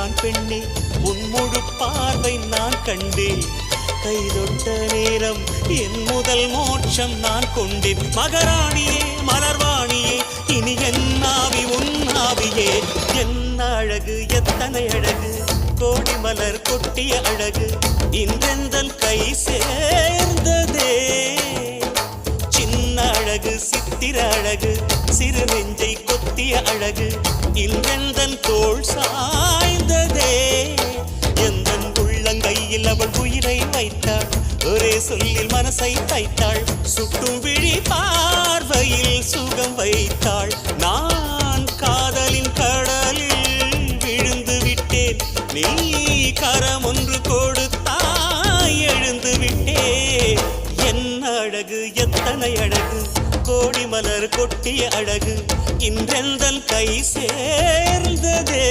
நான் பெண்ணே உன் முழு பார்வை நான் கண்டேன் கைதொட்ட நேரம் என் முதல் மோட்சம் நான் கொண்டேன் மகராணியே மலர்வாணியே இனி என் ஆவி உன் ஆவியே என்ன அழகு எத்தனை அழகு கோடி மலர் கொட்டிய அழகு இன்றெந்தன் கை சேர்ந்ததே சின்ன அழகு சித்திர அழகு சிறு நெஞ்சை கொத்திய அழகு இன்றெந்தன் தோள் சாய்ந்ததே எந்தன் உள்ளங்கையில் அவள் உயிரை வைத்தாள் ஒரே சொல்லில் மனசை தைத்தாள் சுட்டும் விழி பார்வையில் சுகம் வைத்தாள் நான் காதலின் கடலில் விழுந்து விட்டேன் நீ கரம் ஒன்று கொடுத்தாய் எழுந்து விட்டேன் என்ன அழகு எத்தனை அழகு கோடி மலர் கொட்டிய அழகு இன்றெந்தன் கை சேர்ந்ததே